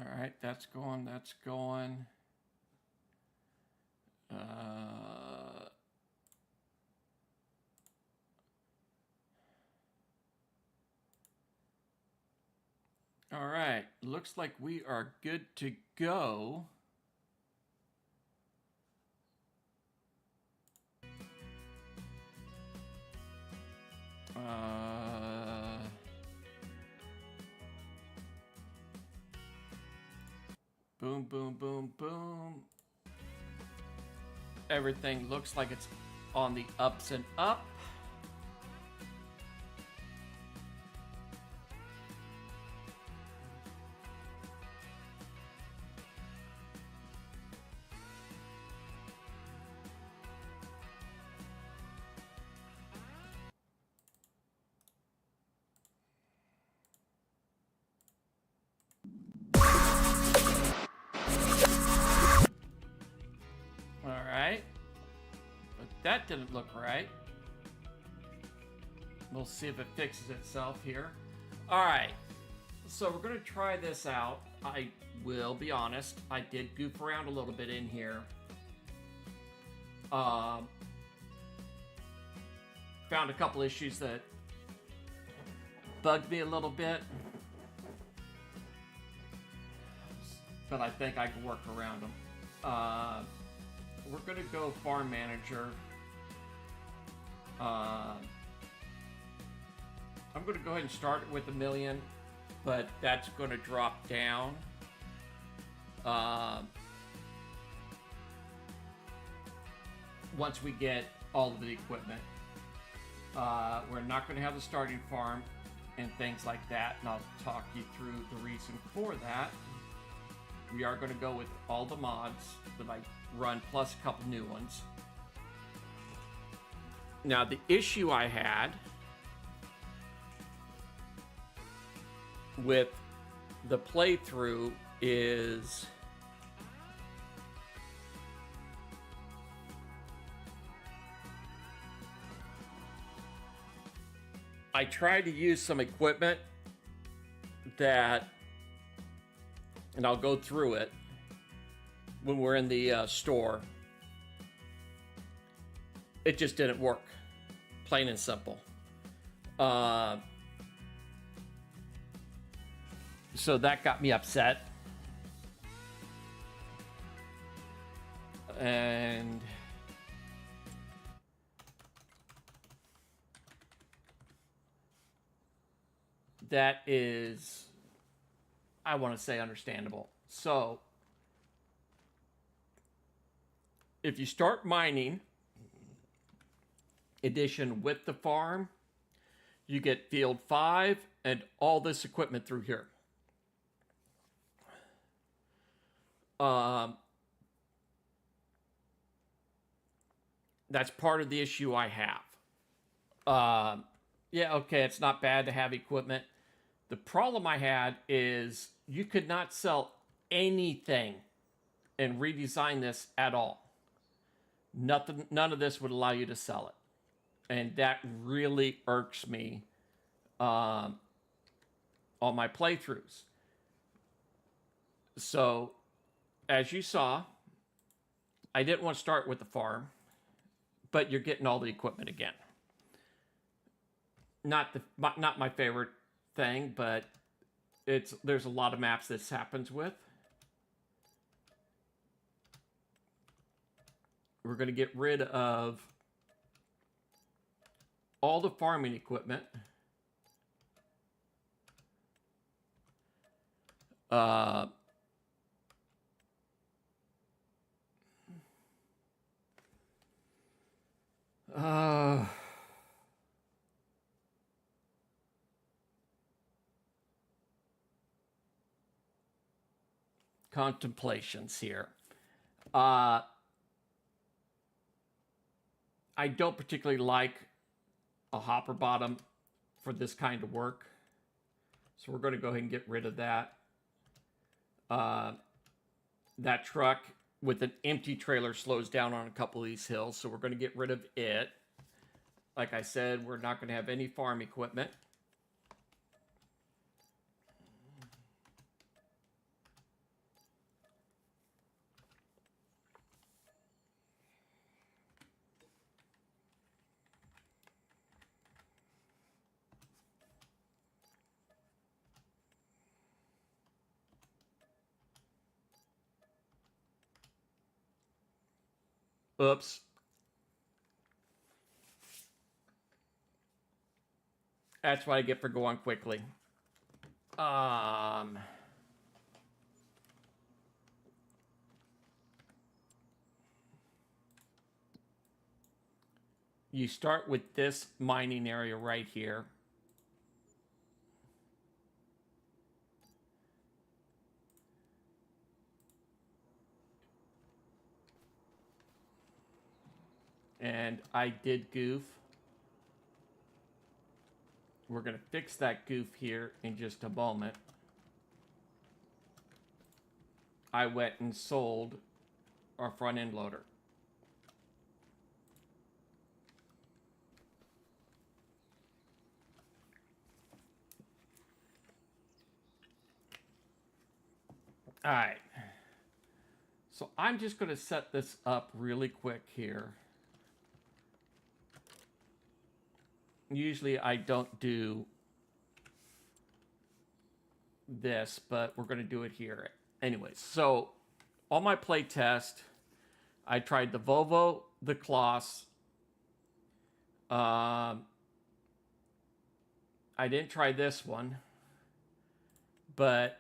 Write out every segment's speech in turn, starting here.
All right, that's going, that's going. All right, looks like we are good to go. Boom, boom, boom, boom. Everything looks like it's on the ups and up. All right, but that didn't look right. We'll see if it fixes itself here. All right, so we're gonna try this out. I will be honest, I did goof around a little bit in here. Found a couple issues that bugged me a little bit, but I think I can work around them. We're gonna go farm manager. I'm gonna go ahead and start with $1 million, but that's gonna drop down. Once we get all of the equipment. We're not gonna have the starting farm and things like that, and I'll talk you through the reason for that. We are gonna go with all the mods that I run plus a couple new ones. Now the issue I had with the playthrough is I tried to use some equipment that, and I'll go through it when we're in the store. It just didn't work, plain and simple. So that got me upset. And that is, I want to say, understandable. So if you start mining edition with the farm, you get field 5 and all this equipment through here. That's part of the issue I have. Yeah, okay, it's not bad to have equipment. The problem I had is you could not sell anything and redesign this at all. Nothing, none of this would allow you to sell it. And that really irks me on my playthroughs. So, as you saw, I didn't want to start with the farm, but you're getting all the equipment again. Not my favorite thing, but there's a lot of maps this happens with. We're going to get rid of all the farming equipment. Contemplations here. I don't particularly like a hopper bottom for this kind of work. So we're going to go ahead and get rid of that. That truck with an empty trailer slows down on a couple of these hills, so we're going to get rid of it. Like I said, we're not going to have any farm equipment. Oops. That's what I get for going quickly. You start with this mining area right here. And I did goof. We're going to fix that goof here in just a moment. I went and sold our front end loader. All right. So I'm just going to set this up really quick here. Usually I don't do this, but we're going to do it here. Anyways, so on my play test, I tried the Volvo, the Kloss. I didn't try this one, but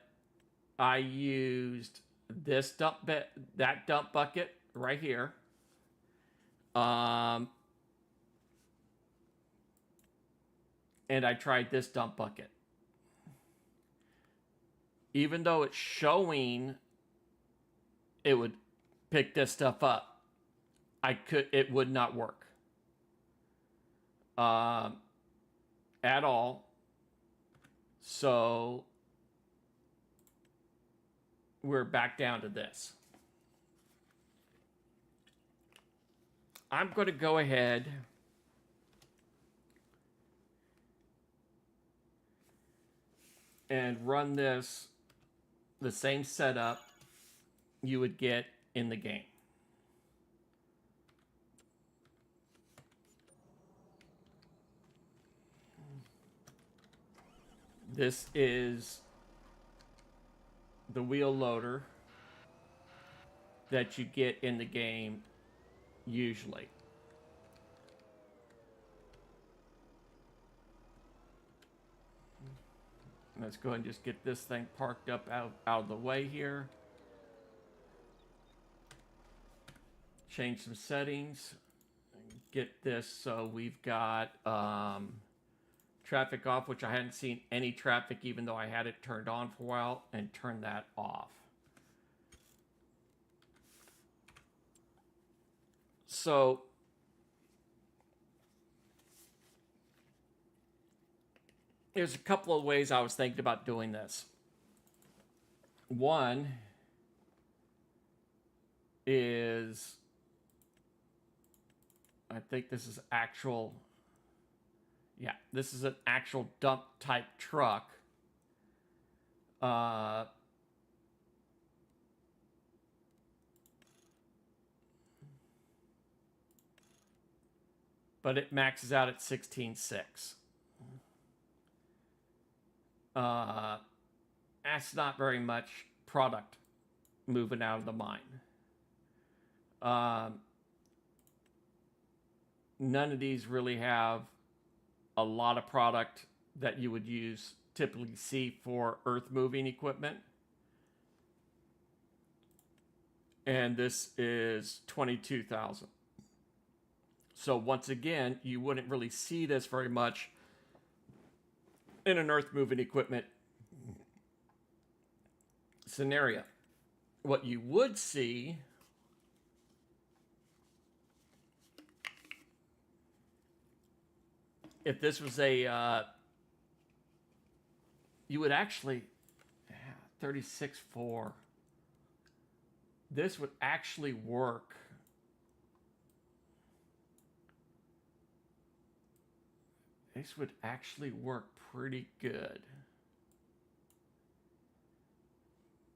I used this that dump bucket right here. And I tried this dump bucket. Even though it's showing it would pick this stuff up, it would not work. At all. So we're back down to this. I'm going to go ahead and run this, the same setup you would get in the game. This is the wheel loader that you get in the game usually. Let's go ahead and just get this thing parked up out of the way here. Change some settings. Get this so we've got traffic off, which I hadn't seen any traffic even though I had it turned on for a while, and turn that off. So there's a couple of ways I was thinking about doing this. One is, I think this is actual, yeah, this is an actual dump type truck. But it maxes out at 16.6. That's not very much product moving out of the mine. None of these really have a lot of product that you would typically see for earth moving equipment. And this is 22,000. So once again, you wouldn't really see this very much in an earth moving equipment scenario. What you would see if this was a, you would actually, 36.4. This would actually work. This would actually work pretty good.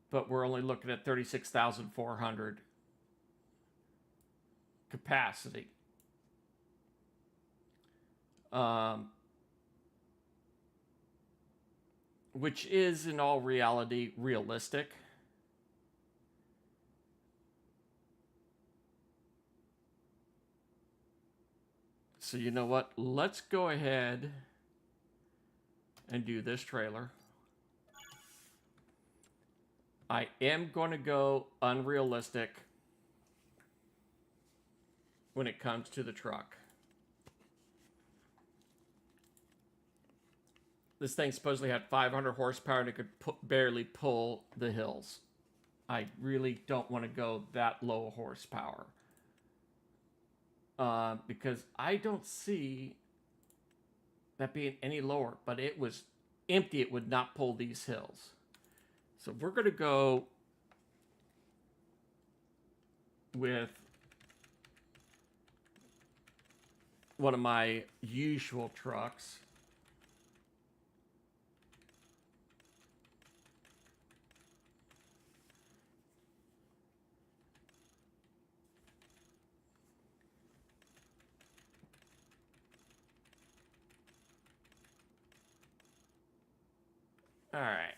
But we're only looking at 36,400 capacity. Which is in all reality realistic. So you know what? Let's go ahead and do this trailer. I am going to go unrealistic when it comes to the truck. This thing supposedly had 500 horsepower and it could barely pull the hills. I really don't want to go that low horsepower. Because I don't see that being any lower, but it was empty. It would not pull these hills. So we're going to go with one of my usual trucks. All right.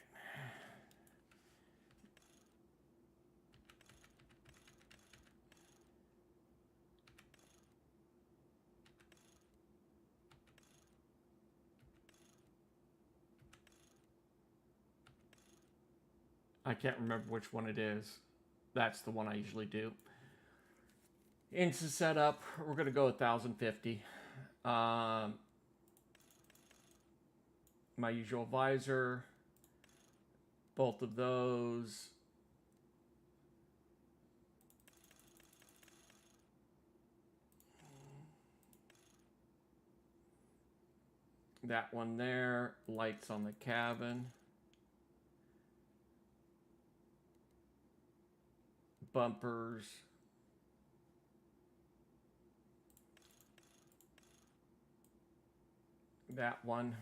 I can't remember which one it is. That's the one I usually do. Instant setup, we're going to go 1050. My usual visor, both of those. That one there, lights on the cabin. Bumpers. That one.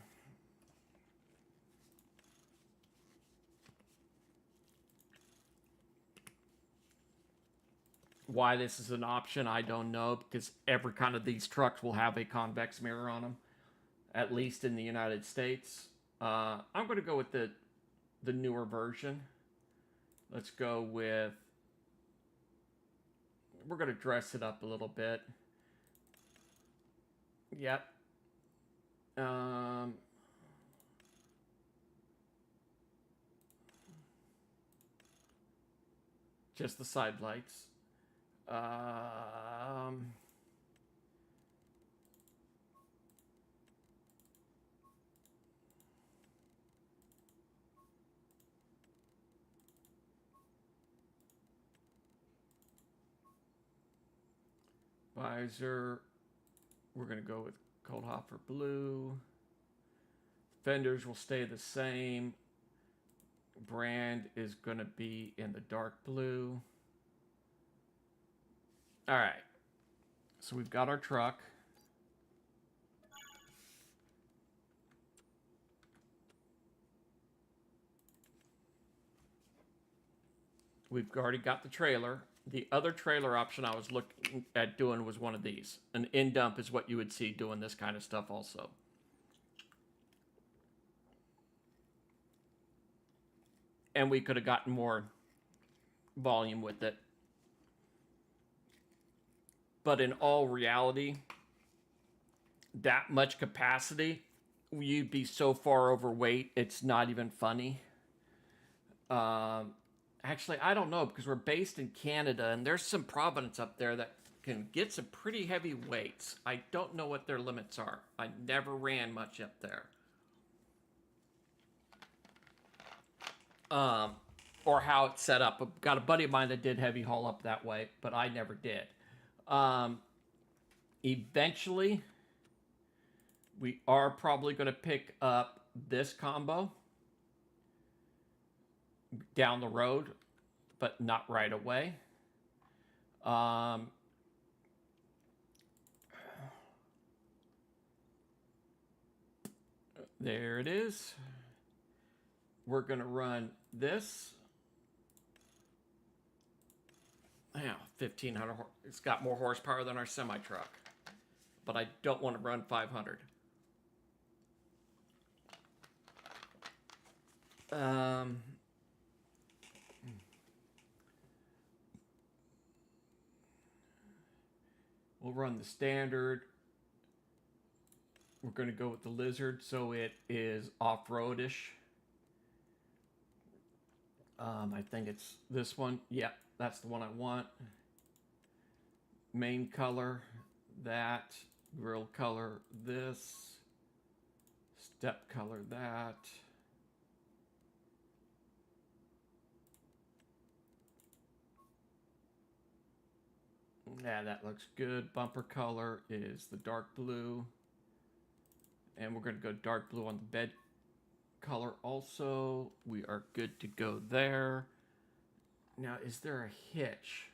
Why this is an option, I don't know, because every kind of these trucks will have a convex mirror on them, at least in the United States. I'm going to go with the newer version. Let's go with, we're going to dress it up a little bit. Yep. Just the side lights. Visor, we're going to go with Cold Hopper Blue. Fenders will stay the same. Brand is going to be in the dark blue. All right. So we've got our truck. We've already got the trailer. The other trailer option I was looking at doing was one of these. An in-dump is what you would see doing this kind of stuff also. And we could have gotten more volume with it. But in all reality, that much capacity, you'd be so far overweight, it's not even funny. Actually, I don't know, because we're based in Canada, and there's some province up there that can get some pretty heavy weights. I don't know what their limits are. I never ran much up there. Or how it's set up. I've got a buddy of mine that did heavy haul up that way, but I never did. Eventually, we are probably going to pick up this combo down the road, but not right away. There it is. We're going to run this. Yeah, 1500. It's got more horsepower than our semi truck, but I don't want to run 500. We'll run the standard. We're going to go with the Lizard, so it is off-roadish. I think it's this one. Yep, that's the one I want. Main color, that. Grill color, this. Step color, that. Yeah, that looks good. Bumper color is the dark blue. And we're going to go dark blue on the bed color also. We are good to go there. Now, is there a hitch?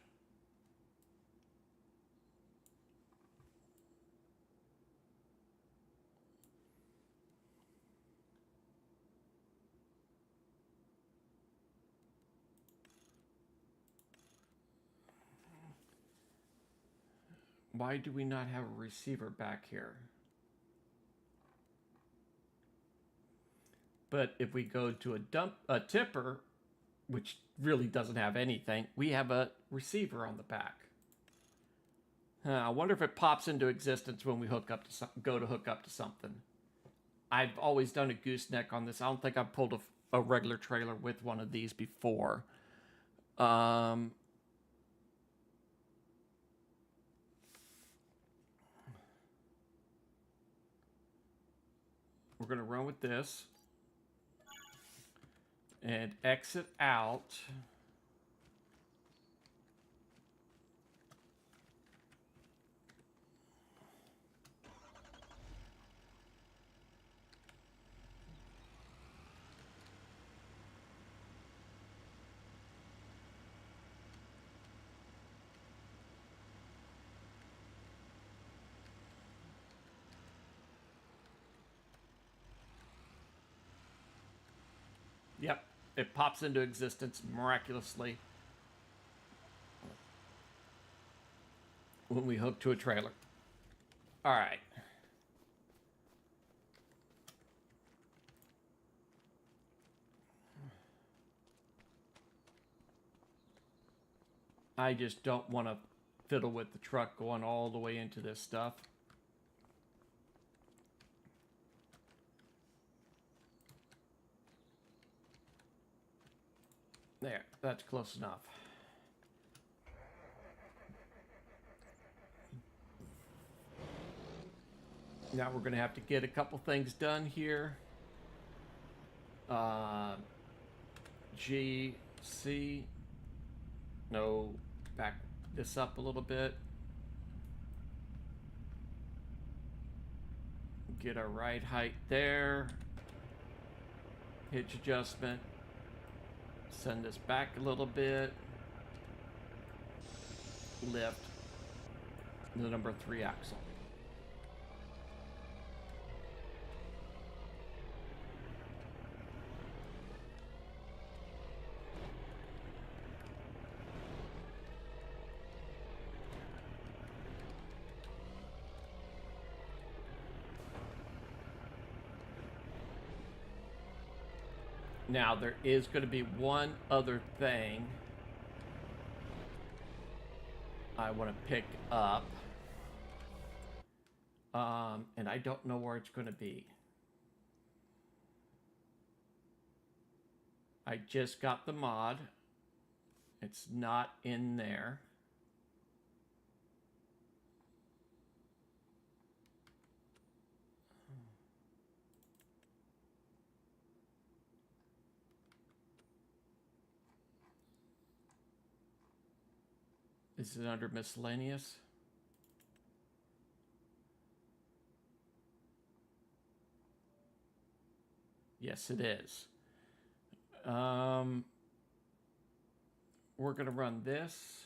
Why do we not have a receiver back here? But if we go to a tipper, which really doesn't have anything, we have a receiver on the back. I wonder if it pops into existence when we go to hook up to something. I've always done a gooseneck on this. I don't think I've pulled a regular trailer with one of these before. We're going to run with this and exit out. Yep, it pops into existence miraculously when we hook to a trailer. All right. I just don't want to fiddle with the truck going all the way into this stuff. There, that's close enough. Now we're going to have to get a couple things done here. G, C. No, back this up a little bit. Get our ride height there. Hitch adjustment. Send this back a little bit. Lift the number 3 axle. Now, there is going to be one other thing I want to pick up. And I don't know where it's going to be. I just got the mod. It's not in there. Is it under miscellaneous? Yes, it is. We're going to run this.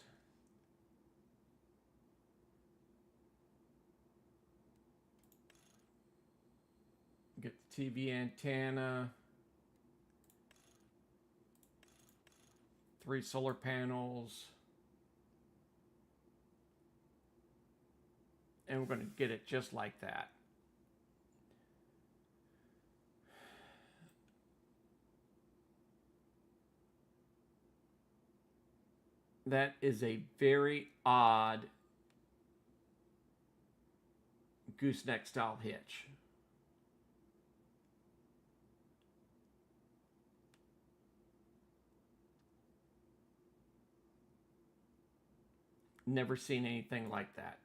Get the TV antenna. 3 solar panels. And we're going to get it just like that. That is a very odd gooseneck style hitch. Never seen anything like that.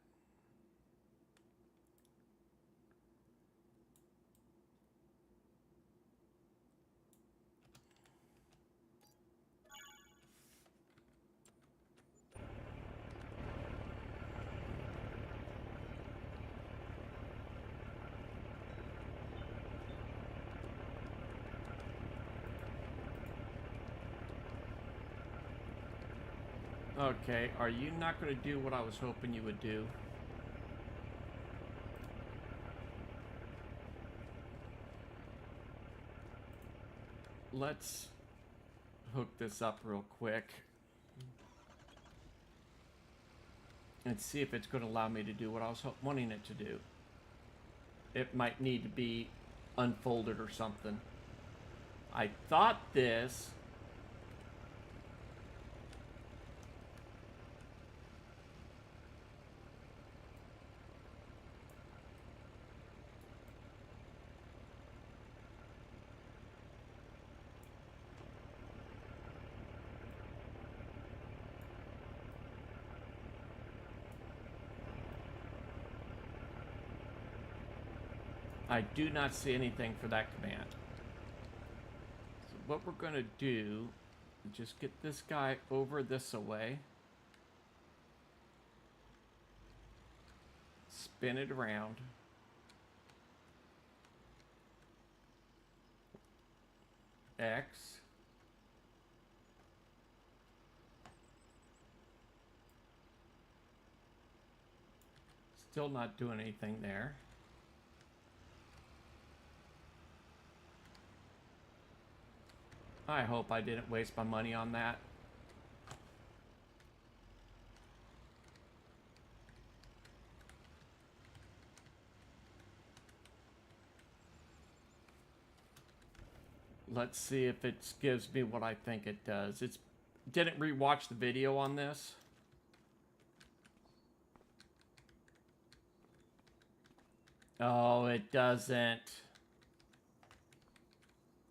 Okay, are you not going to do what I was hoping you would do? Let's hook this up real quick and see if it's going to allow me to do what I was wanting it to do. It might need to be unfolded or something. I thought this... I do not see anything for that command. So what we're going to do is just get this guy over this away. Spin it around. X. Still not doing anything there. I hope I didn't waste my money on that. Let's see if it gives me what I think it does. It's didn't rewatch the video on this. Oh, it doesn't.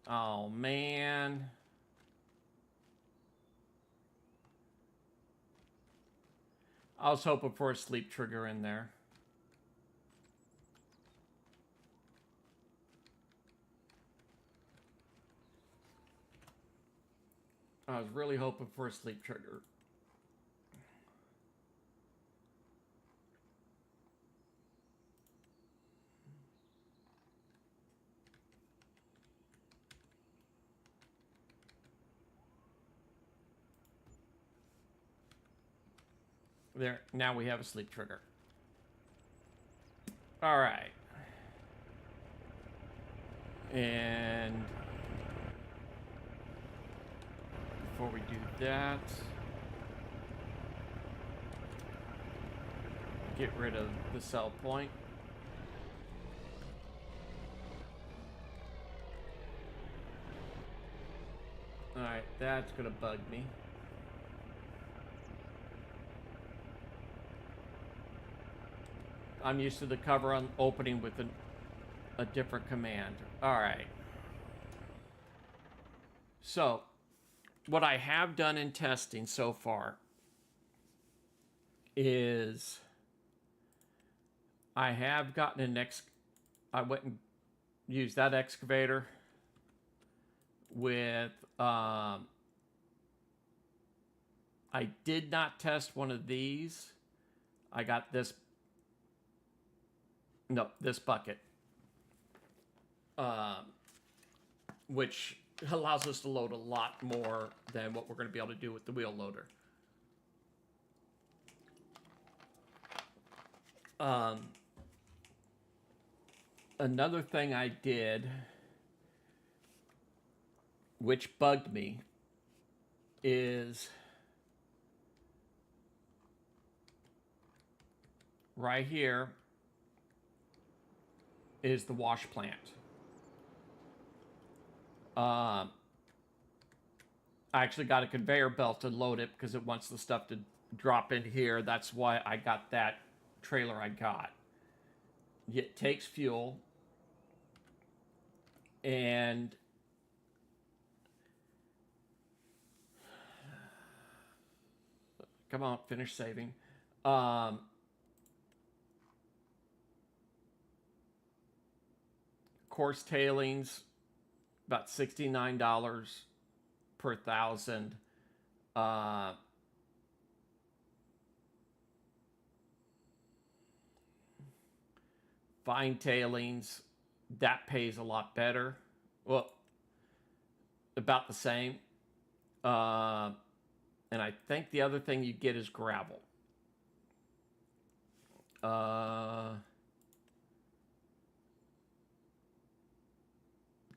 Oh, man. I was hoping for a sleep trigger in there. I was really hoping for a sleep trigger. There, now we have a sleep trigger. All right. And before we do that, get rid of the cell point. All right, that's gonna bug me. I'm used to the cover on opening with a different command. All right. So, what I have done in testing so far is I have gotten I went and used that excavator with, I did not test one of these. I got this bucket, which allows us to load a lot more than what we're going to be able to do with the wheel loader. Another thing I did, which bugged me, is right here is the wash plant. I actually got a conveyor belt to load it because it wants the stuff to drop in here. That's why I got that trailer I got. It takes fuel, and come on, finish saving. Um, course tailings, about $69 per thousand. Uh, fine tailings, that pays a lot better. Well, about the same. Uh, and I think the other thing you get is gravel. Uh,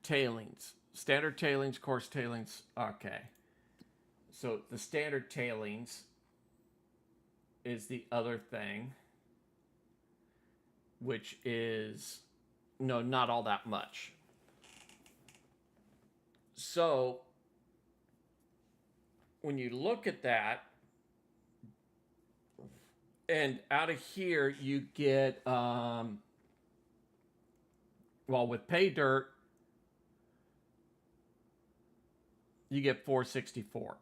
tailings, standard tailings, coarse tailings. Okay, so the standard tailings is the other thing, which is no, not all that much. So when you look at that, and out of here you get well, with pay dirt you get 464.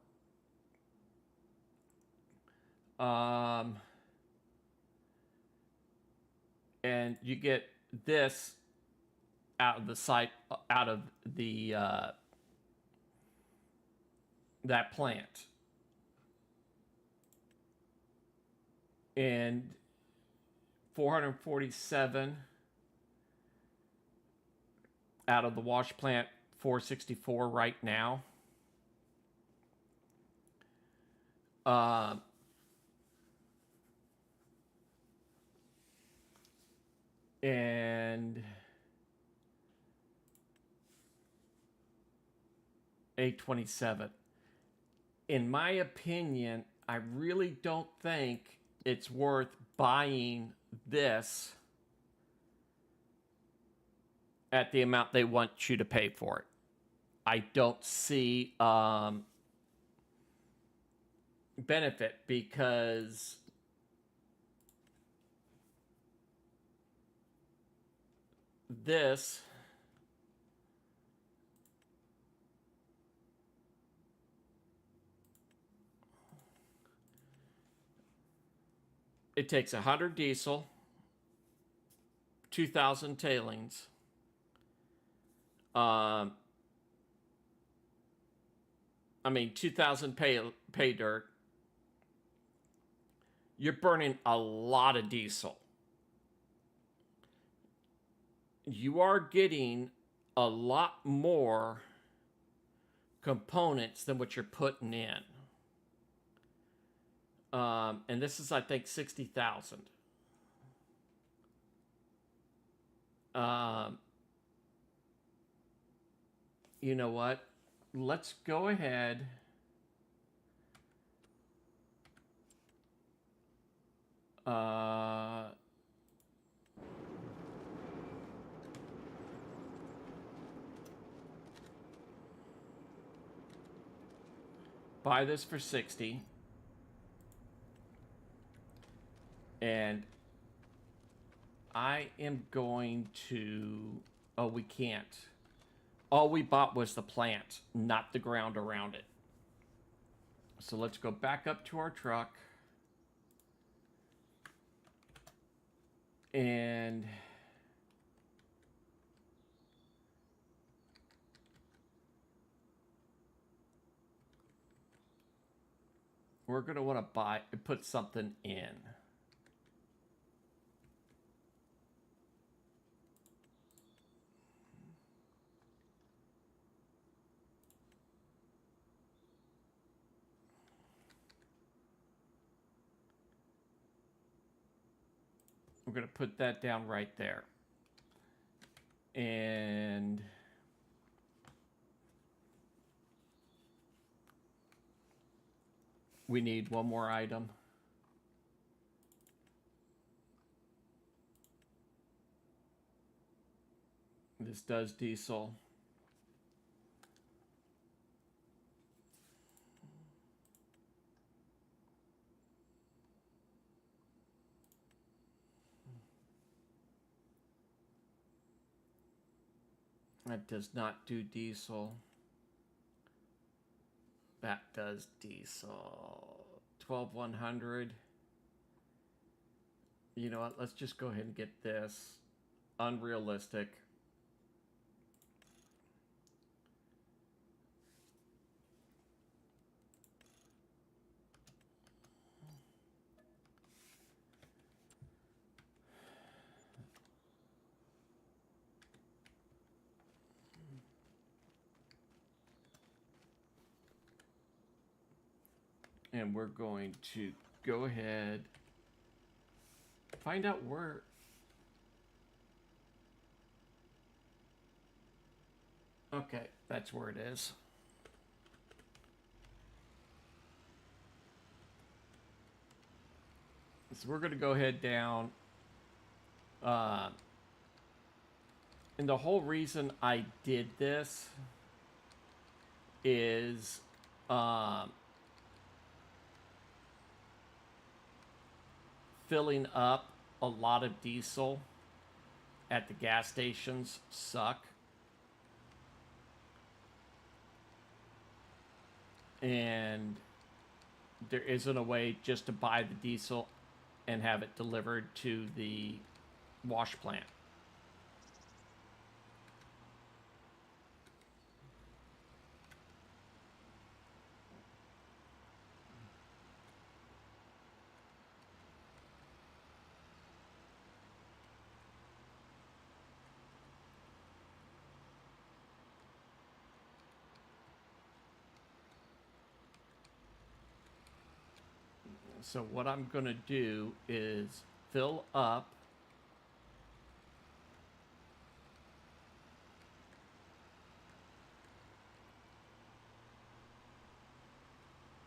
And you get this out of the site, out of the that plant, and 447 out of the wash plant, 464 right now. Uh, and 827. In my opinion, I really don't think it's worth buying this at the amount they want you to pay for it. I don't see benefit because this it takes 100 diesel, 2,000 tailings, um, 2,000 pay dirt. You're burning a lot of diesel. You are getting a lot more components than what you're putting in. And this is, I think, 60,000. You know what? Let's go ahead. Buy this for 60. And I am going to... Oh, we can't. All we bought was the plant, not the ground around it. So let's go back up to our truck. And we're going to want to buy and put something in. We're going to put that down right there. And we need one more item. This does diesel. That does not do diesel. That does diesel. 12100. You know what? Let's just go ahead and get this unrealistic. And we're going to go ahead, find out where. Okay, that's where it is. So we're going to go ahead down. Uh, and the whole reason I did this is filling up a lot of diesel at the gas stations suck. And there isn't a way just to buy the diesel and have it delivered to the wash plant. So what I'm going to do is fill up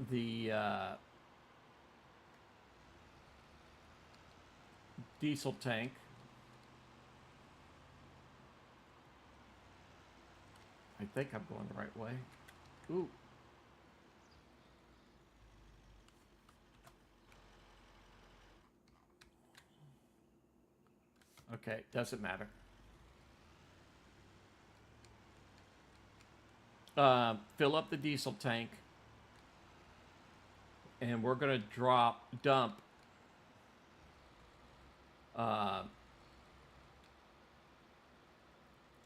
the diesel tank. I think I'm going the right way. Ooh. Okay, doesn't matter. Fill up the diesel tank, and we're going to dump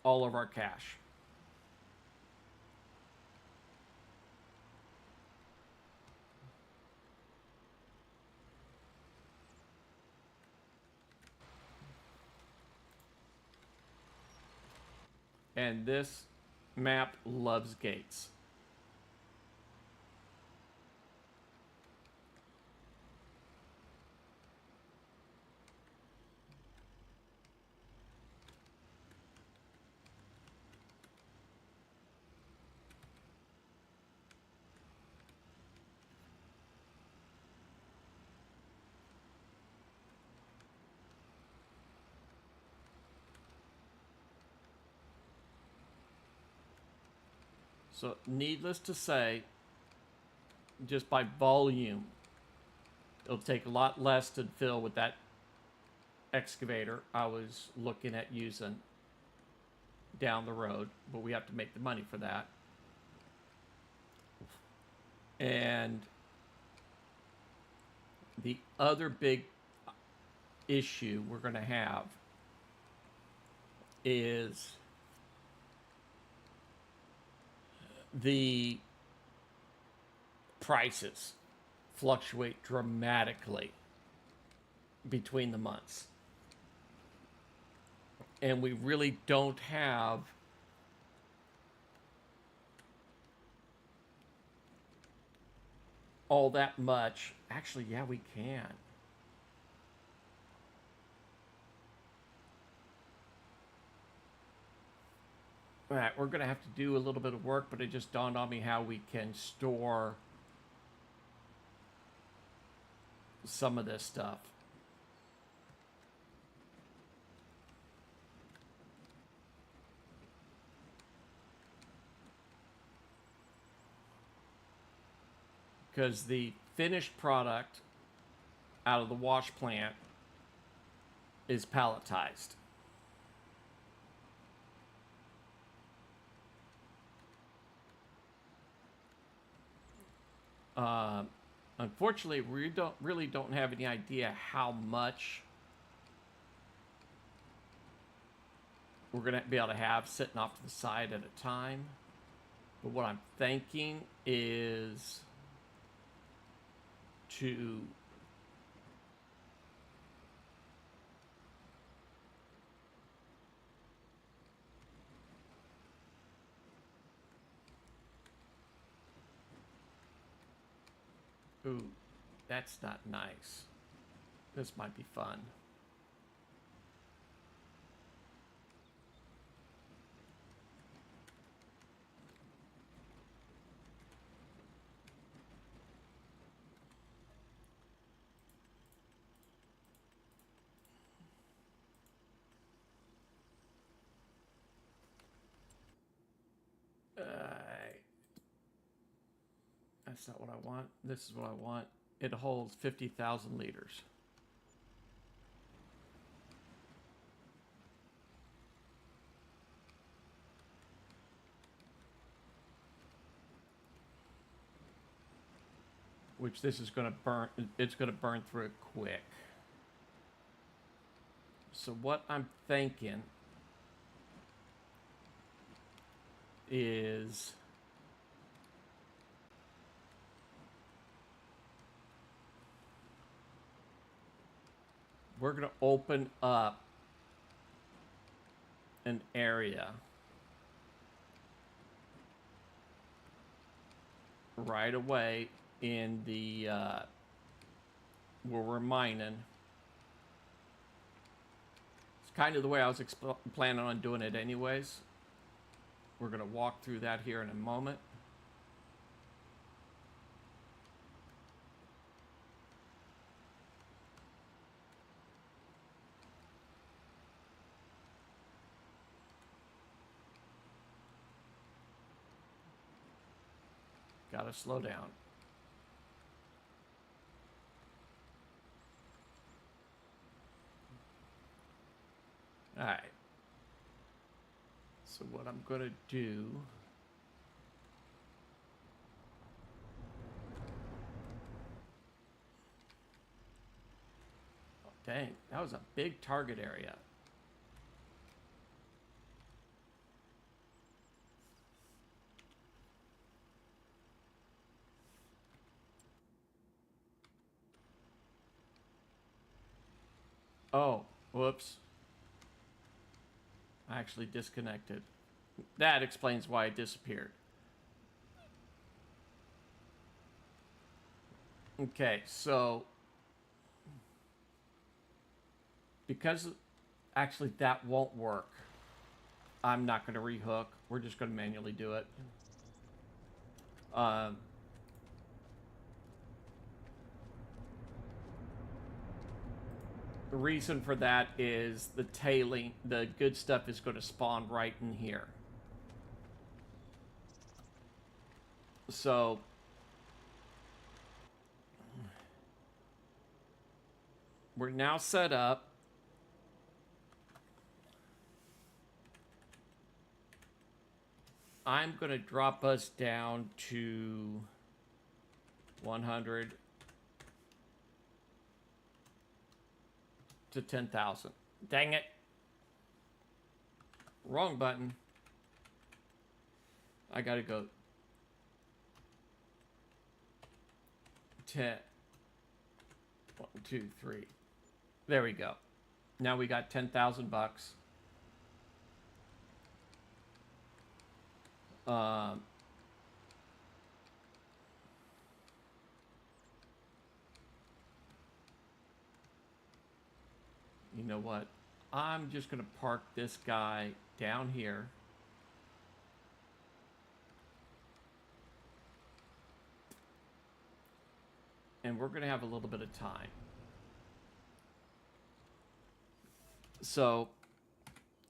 all of our cash. And this map loves gates. So, needless to say, just by volume, it'll take a lot less to fill with that excavator I was looking at using down the road, but we have to make the money for that. And the other big issue we're going to have is the prices fluctuate dramatically between the months. And we really don't have all that much. Actually, yeah, we can. All right, we're going to have to do a little bit of work, but it just dawned on me how we can store some of this stuff. Because the finished product out of the wash plant is palletized. Unfortunately, we really don't have any idea how much we're going to be able to have sitting off to the side at a time. But what I'm thinking is to ooh, that's not nice. This might be fun. That's not what I want. This is what I want. It holds 50,000 liters. Which this is going to burn. It's going to burn through it quick. So what I'm thinking is we're going to open up an area right away in the where we're mining. It's kind of the way I was planning on doing it anyways. We're going to walk through that here in a moment. Gotta slow down. All right. So what I'm gonna do. Oh, dang, that was a big target area. Oh, whoops. I actually disconnected. That explains why it disappeared. Okay, so because actually that won't work, I'm not going to rehook. We're just going to manually do it. The reason for that is the tailing, the good stuff is going to spawn right in here. So we're now set up. I'm going to drop us down to 100 to 10,000. Dang it. Wrong button. I got to go 10. 1, 2, 3. There we go. Now we got 10,000 bucks. You know what? I'm just going to park this guy down here. And we're going to have a little bit of time. So,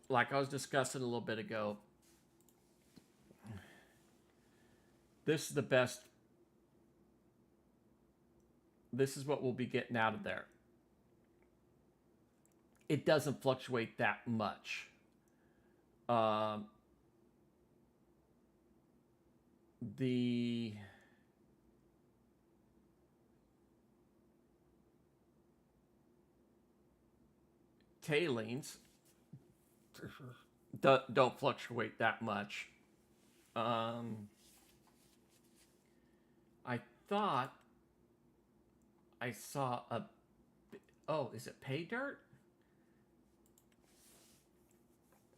like I was discussing a little bit ago, this is the best. This is what we'll be getting out of there. It doesn't fluctuate that much. The tailings don't fluctuate that much. Um, I thought I saw a. Oh, is it pay dirt?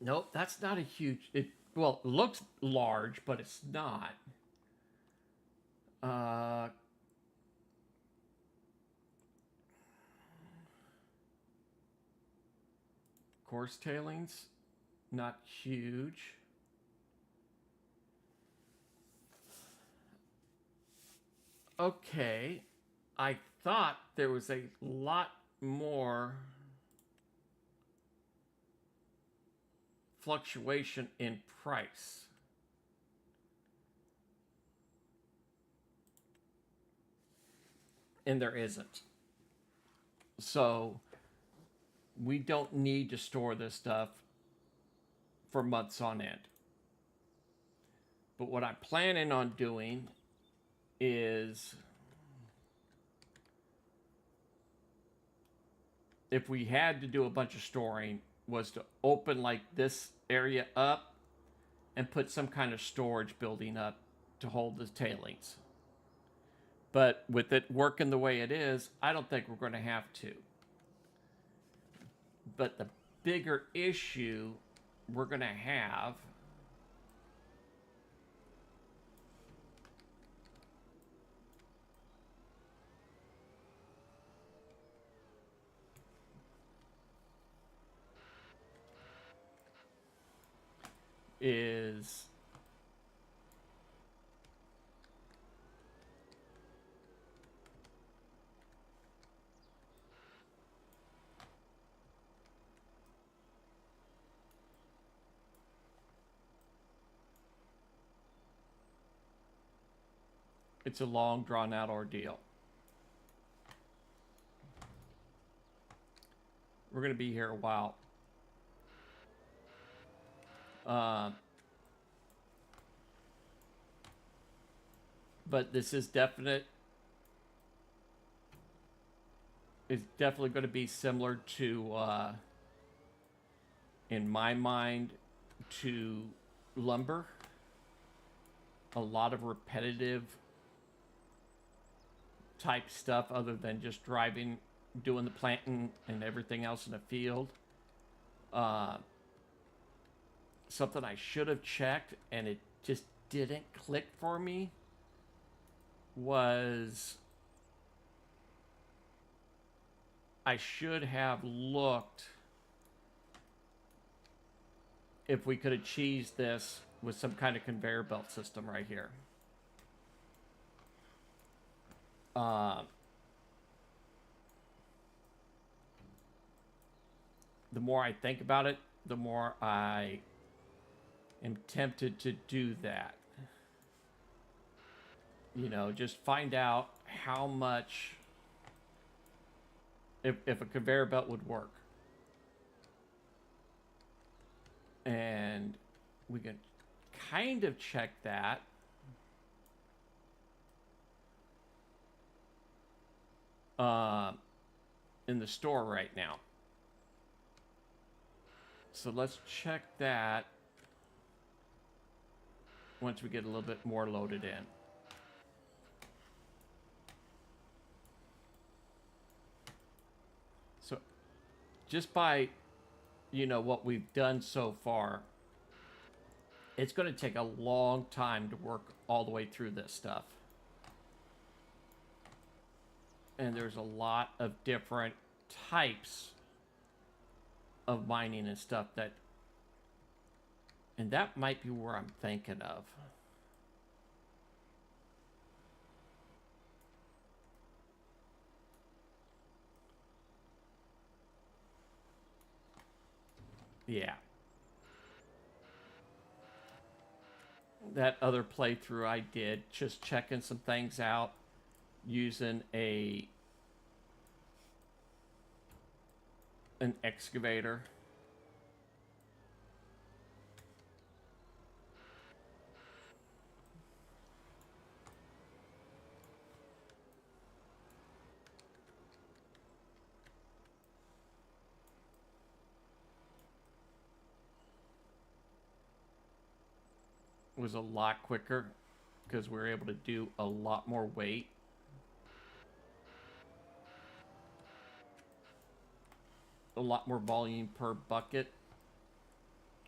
Nope, that's not a huge. It well, it looks large, but it's not. Uh, course tailings, not huge. Okay, I thought there was a lot more fluctuation in price. And there isn't. So we don't need to store this stuff for months on end. But what I'm planning on doing is if we had to do a bunch of storing was to open like this area up and put some kind of storage building up to hold the tailings. But with it working the way it is, I don't think we're going to have to. But the bigger issue we're going to have is it's a long drawn out ordeal. We're going to be here a while. But this is definite. It's definitely going to be similar to, in my mind, to lumber. A lot of repetitive type stuff other than just driving, doing the planting and everything else in the field. Something I should have checked and it just didn't click for me was I should have looked if we could achieve this with some kind of conveyor belt system right here. The more I think about it, the more I am tempted to do that. You know, just find out how much, if a conveyor belt would work. And we can kind of check that. In the store right now. So let's check that once we get a little bit more loaded in. So just by, you know, what we've done so far, it's going to take a long time to work all the way through this stuff. And there's a lot of different types of mining and stuff that, and that might be where I'm thinking of. Yeah. That other playthrough I did, just checking some things out using an excavator. was a lot quicker because we were able to do a lot more weight. A lot more volume per bucket,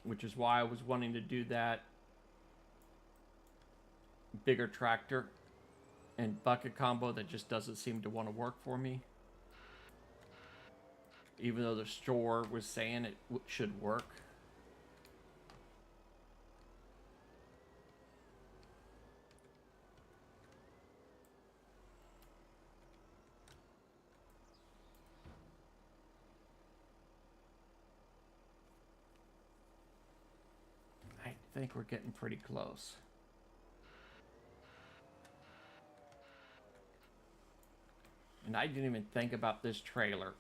which is why I was wanting to do that bigger tractor and bucket combo that just doesn't seem to want to work for me. Even though the store was saying it should work. I think we're getting pretty close. And I didn't even think about this trailer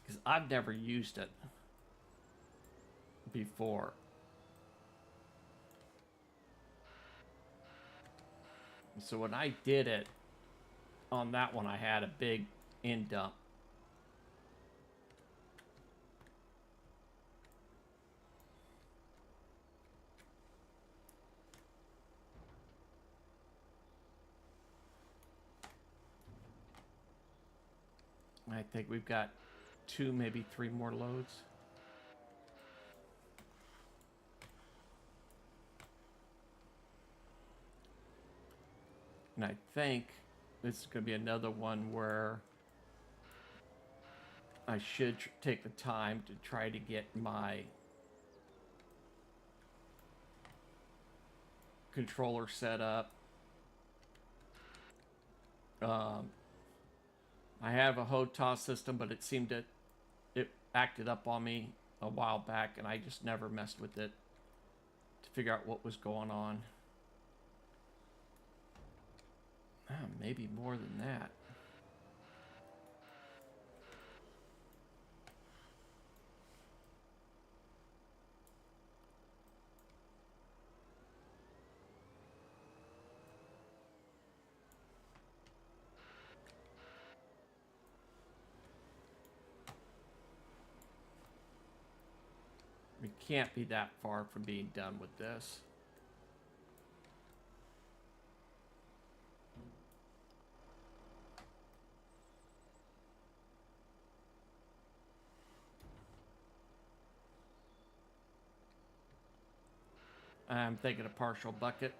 because I've never used it before. So when I did it on that one, I had a big end dump. I think we've got 2, maybe 3 more loads. And I think this is going to be another one where I should take the time to try to get my controller set up. I have a HOTAS system, but it seemed that it acted up on me a while back, and I just never messed with it to figure out what was going on. Maybe more than that. We can't be that far from being done with this. I'm thinking a partial bucket.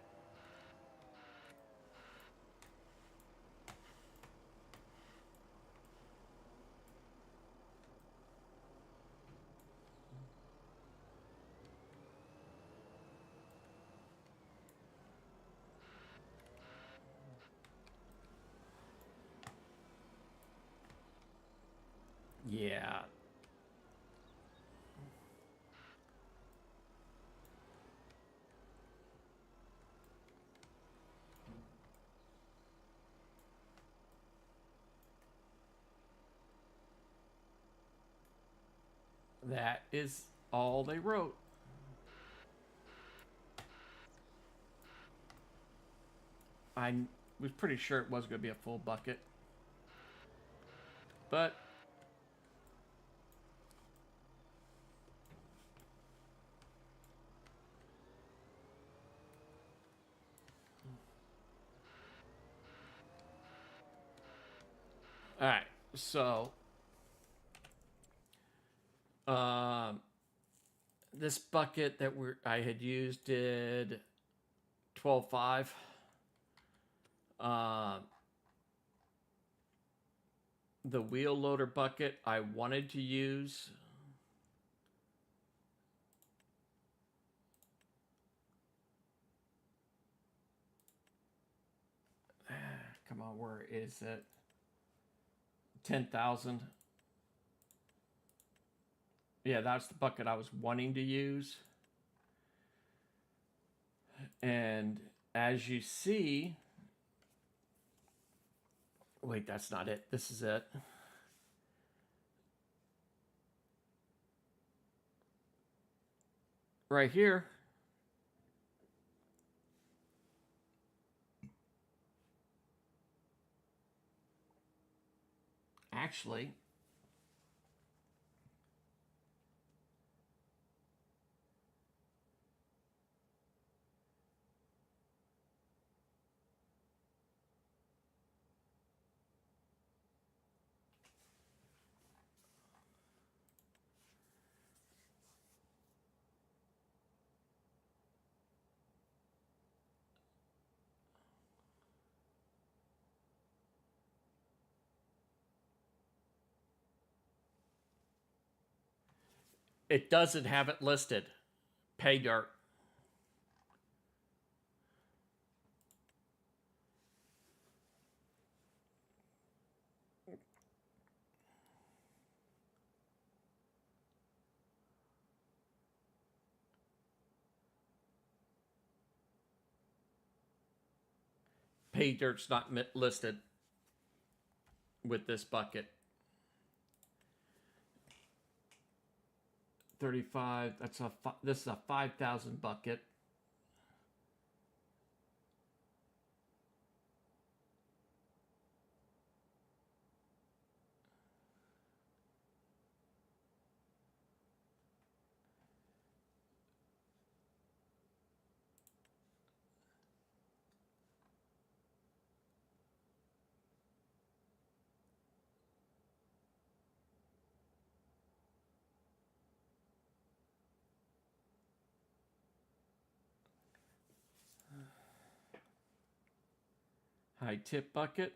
Yeah. That is all they wrote. I was pretty sure it was going to be a full bucket. But all right, so this bucket that I had used did 12.5. The wheel loader bucket I wanted to use come on, where is it? 10,000. Yeah, that's the bucket I was wanting to use. And as you see, wait, that's not it. This is it. Right here. Actually, It doesn't have it listed. Pay dirt. Pay dirt's not listed with this bucket. 35. This is a 5,000 bucket. High tip bucket.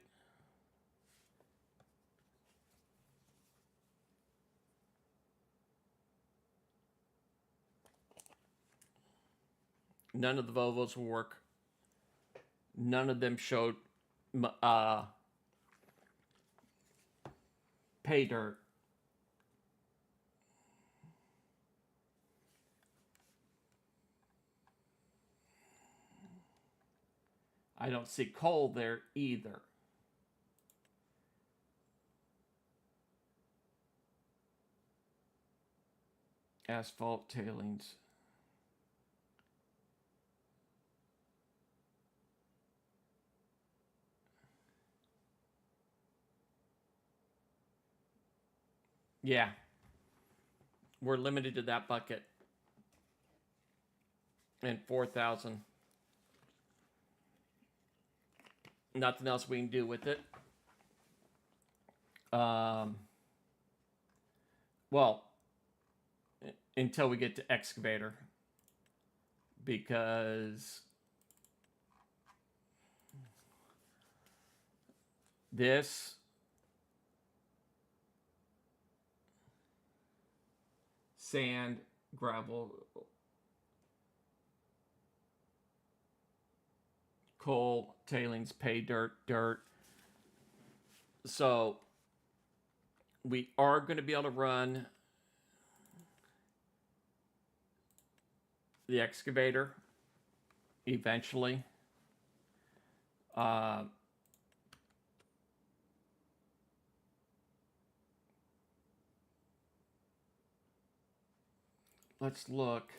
None of the Volvos will work. None of them showed pay dirt. I don't see coal there either. Asphalt tailings. Yeah. We're limited to that bucket. And 4,000. Nothing else we can do with it. Well, until we get to excavator. Because this sand, gravel, coal, tailings, pay dirt, dirt. So we are going to be able to run the excavator eventually. Let's look.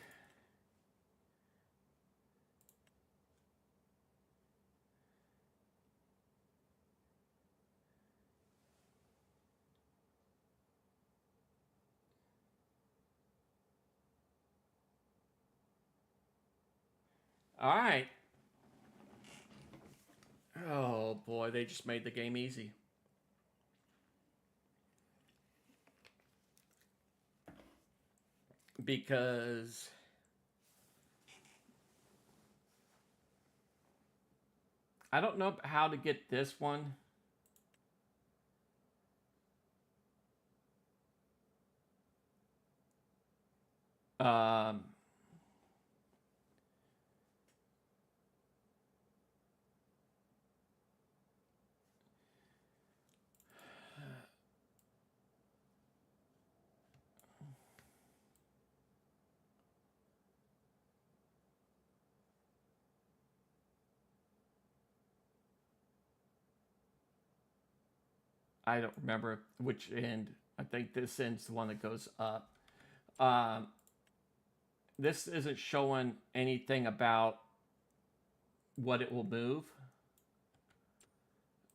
All right. Oh boy, they just made the game easy. Because I don't know how to get this one. Um, I don't remember which end. I think this end's the one that goes up. This isn't showing anything about what it will move,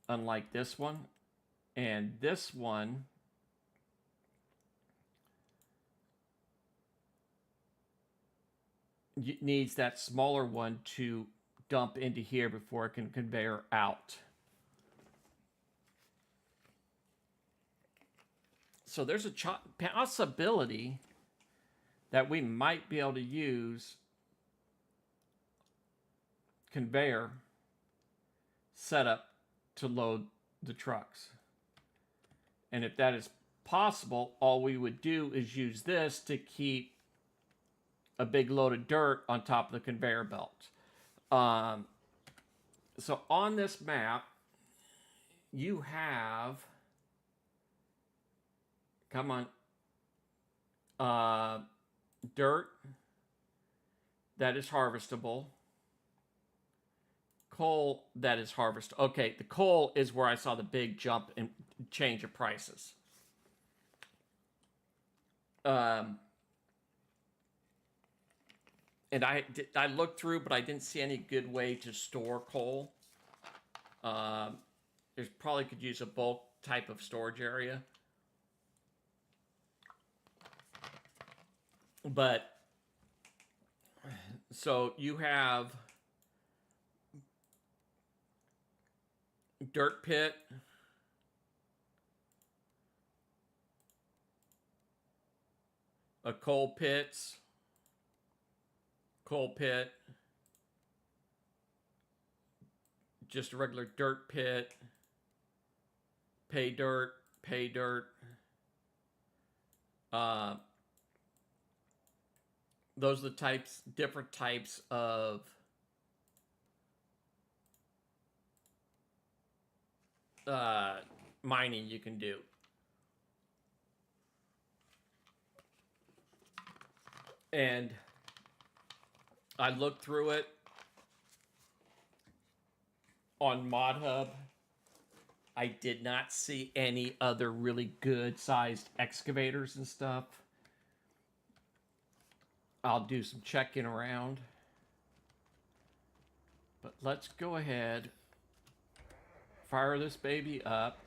unlike this one. And this one needs that smaller one to dump into here before it can conveyor out. So there's a possibility that we might be able to use conveyor setup to load the trucks. And if that is possible, all we would do is use this to keep a big load of dirt on top of the conveyor belt. So on this map, you have, come on, dirt that is harvestable, coal that is harvestable. Okay, the coal is where I saw the big jump and change of prices. And I looked through, but I didn't see any good way to store coal. There's probably could use a bulk type of storage area. But so you have dirt pit, a coal pit, just a regular dirt pit, pay dirt. Those are the different types of mining you can do. And I looked through it on ModHub. I did not see any other really good sized excavators and stuff. I'll do some checking around. But let's go ahead, fire this baby up.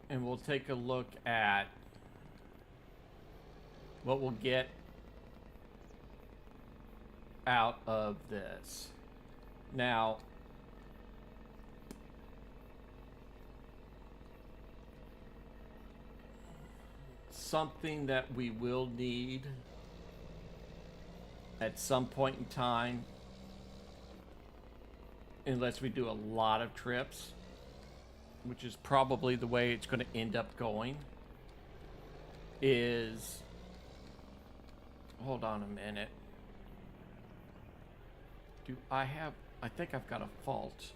And we'll take a look at what we'll get out of this. Now, something that we will need at some point in time, unless we do a lot of trips, which is probably the way it's going to end up going, is, hold on a minute. I think I've got a fault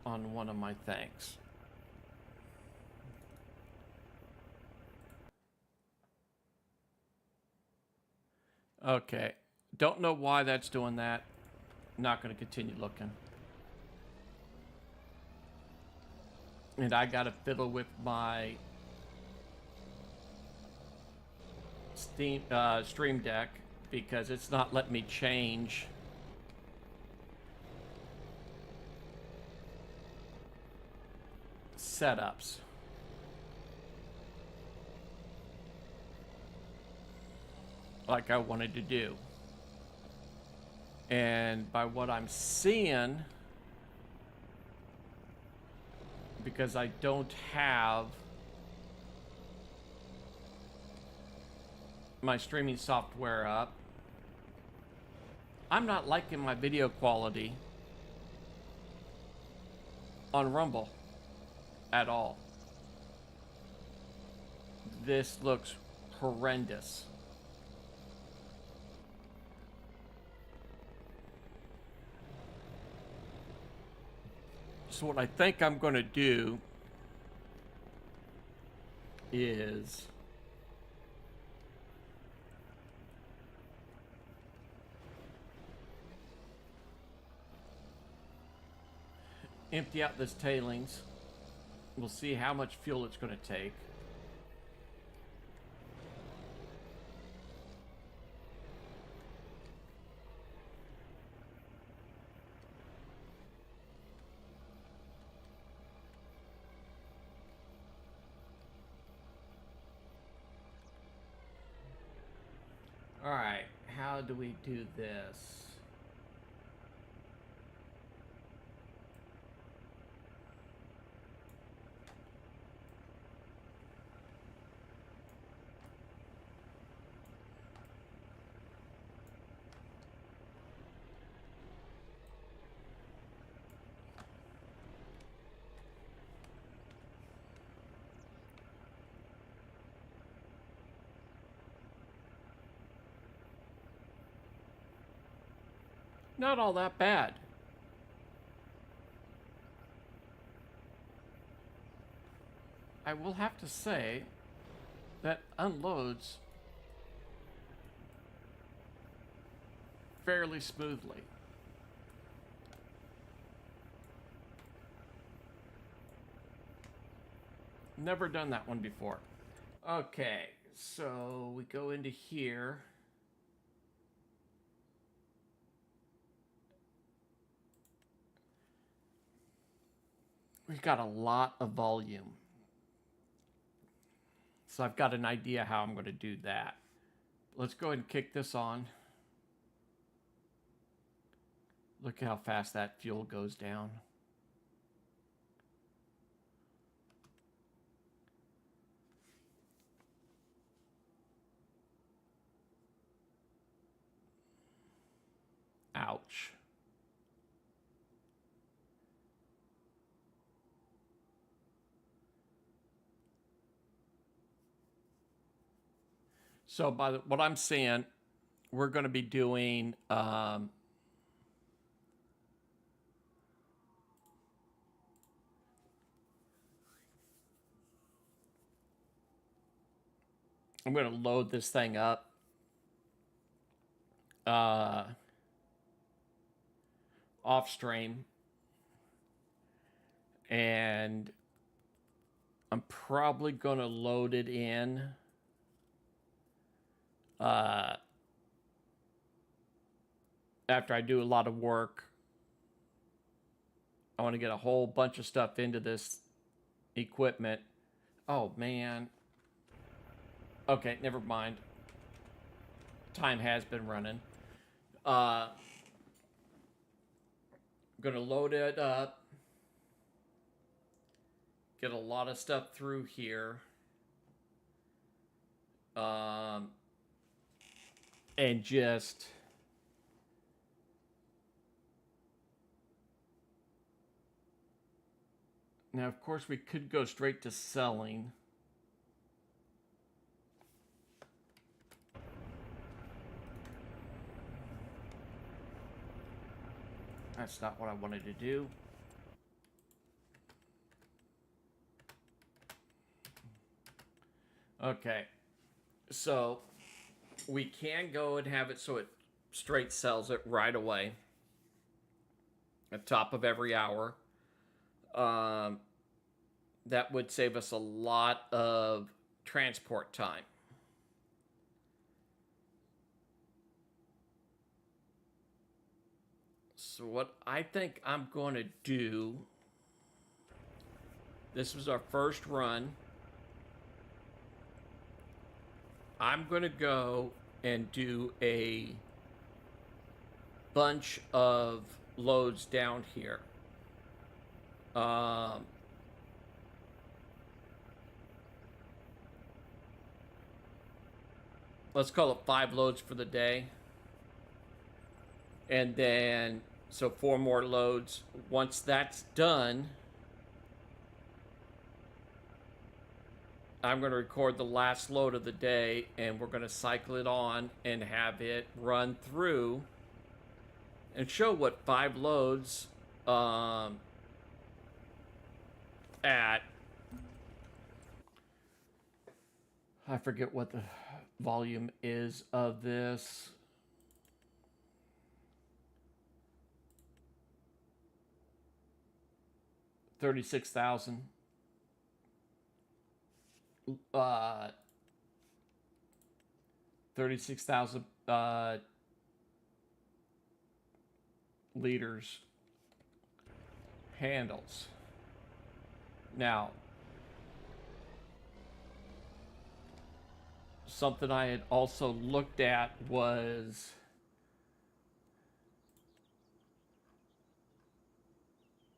on one of my things. Okay, don't know why that's doing that. Not going to continue looking. And I got to fiddle with my Stream Deck because it's not letting me change setups. Like I wanted to do. And by what I'm seeing, because I don't have my streaming software up, I'm not liking my video quality on Rumble at all. This looks horrendous. So what I think I'm going to do is empty out this tailings. We'll see how much fuel it's going to take. All right, how do we do this? Not all that bad. I will have to say that unloads fairly smoothly. Never done that one before. Okay, so we go into here. We've got a lot of volume. So I've got an idea how I'm going to do that. Let's go ahead and kick this on. Look how fast that fuel goes down. Ouch. So by what I'm seeing, we're going to be doing I'm going to load this thing up. Off stream. And I'm probably going to load it in after I do a lot of work. I want to get a whole bunch of stuff into this equipment. Oh, man. Okay, never mind. Time has been running. I'm going to load it up. Get a lot of stuff through here. And just... Now, of course, we could go straight to selling. That's not what I wanted to do. Okay. So, we can go and have it so it straight sells it right away. At the top of every hour. That would save us a lot of transport time. So what I think I'm going to do, this was our first run. I'm going to go and do a bunch of loads down here. Let's call it 5 loads for the day. And then, so 4 more loads. Once that's done, I'm going to record the last load of the day, and we're going to cycle it on and have it run through and show what 5 loads at, I forget what the volume is of this. $36,000. 36,000 liters handles. Now, something I had also looked at was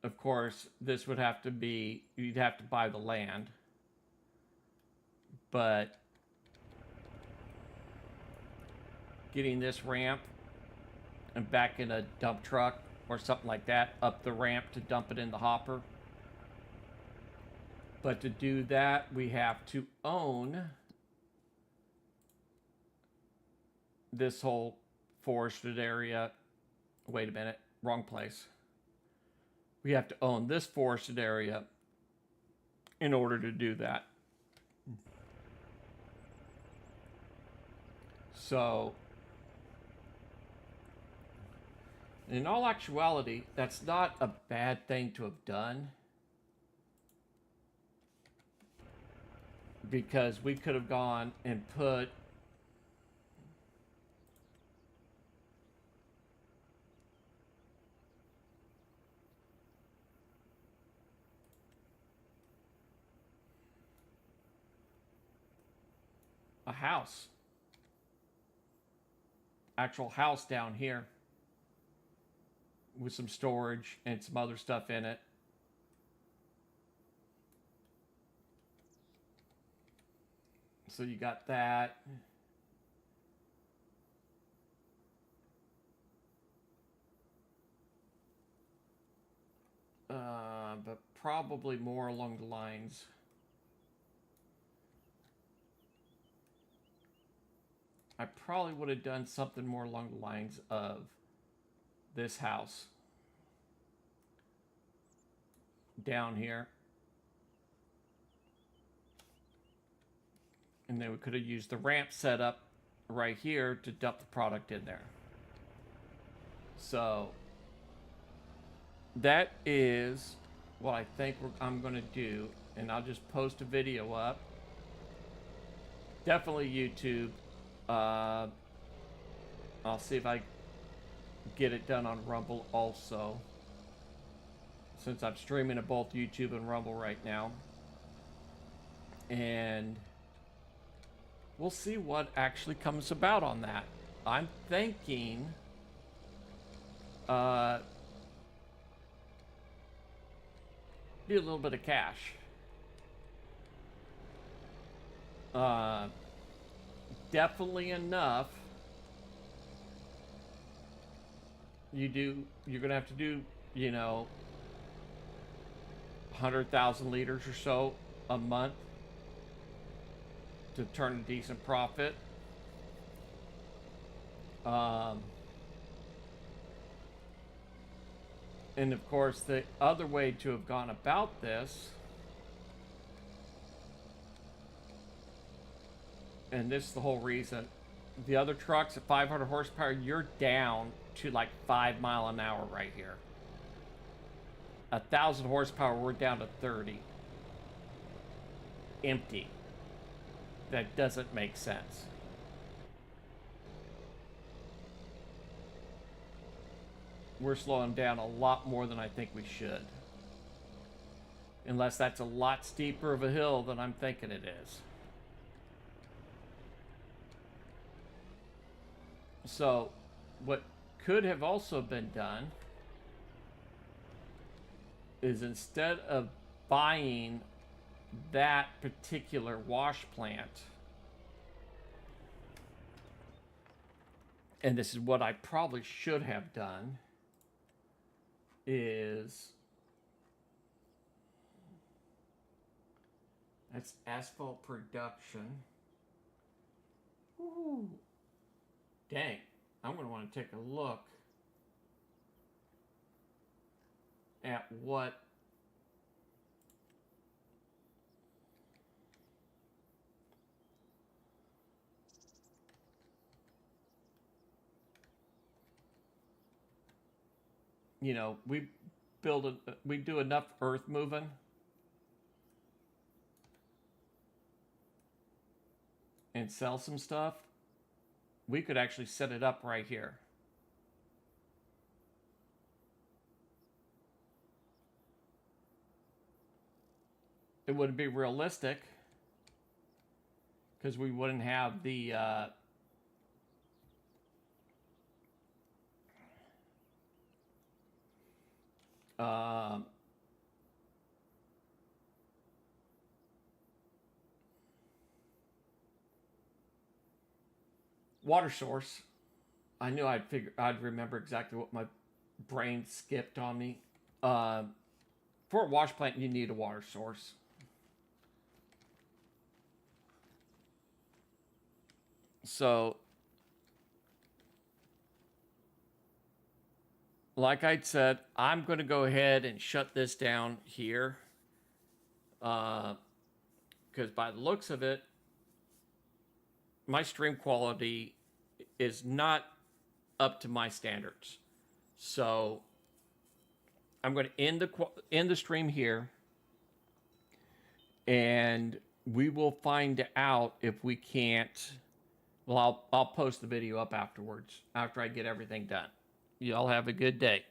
of course, this would have to be, you'd have to buy the land. But getting this ramp and back in a dump truck or something like that, up the ramp to dump it in the hopper. But to do that, we have to own this whole forested area Wait a minute, wrong place. We have to own this forested area in order to do that. So, in all actuality, that's not a bad thing to have done, because we could have gone and put a house, actual house down here with some storage and some other stuff in it. So you got that. But probably more along the lines. I probably would have done something more along the lines of this house down here. And then we could have used the ramp setup right here to dump the product in there. So that is what I think I'm going to do. And I'll just post a video up. Definitely YouTube. I'll see if I get it done on Rumble also, since I'm streaming to both YouTube and Rumble right now. And we'll see what actually comes about on that. I'm thinking do a little bit of cash. Definitely enough. You're gonna have to do, 100,000 liters or so a month to turn a decent profit. And of course, the other way to have gone about this, and this is the whole reason, the other trucks at 500 horsepower, you're down to like 5 mile an hour right here. 1,000 horsepower, we're down to 30. Empty. That doesn't make sense. We're slowing down a lot more than I think we should. Unless that's a lot steeper of a hill than I'm thinking it is. So, what could have also been done is, instead of buying that particular wash plant, and this is what I probably should have done, is that's asphalt production. Ooh. Dang, I'm going to want to take a look at what we do enough earth moving and sell some stuff. We could actually set it up right here. It wouldn't be realistic because we wouldn't have the water source. I knew I'd remember exactly what my brain skipped on me. For a wash plant, you need a water source. So like I said, I'm going to go ahead and shut this down here. Because by the looks of it, my stream quality is not up to my standards. So I'm going to end the stream here, and we will find out if we can't. Well, I'll post the video up afterwards after I get everything done. Y'all have a good day.